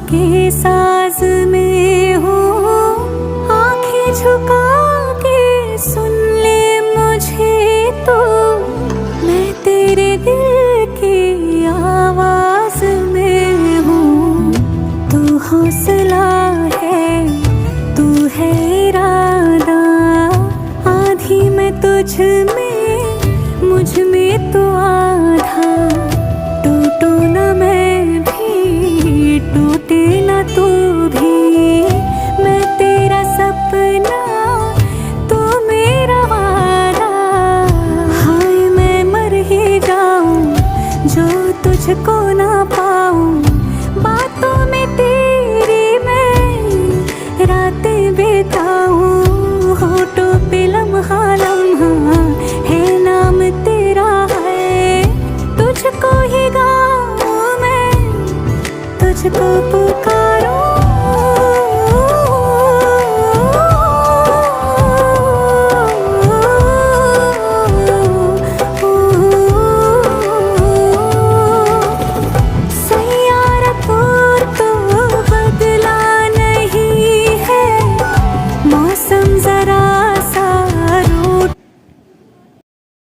के साज में हूँ, आंखें झुका के सुन ले मुझे तो, मैं तेरे दिल की आवाज में हूँ। तू हौसला है, तू है इरादा, आधी मैं तुझ में, मुझ में तो आधा। टूटू न मैं भी, टूटे न तू भी, मैं तेरा सपना, तू मेरा वादा। हाय मैं मर ही जाऊं जो तुझको ना पाऊं, बातों में तेरी मैं रातें बिताऊं। होठों पे लम्हा लम्हा है नाम तेरा है, तुझको ही गाऊं मैं, तुझको पुकार।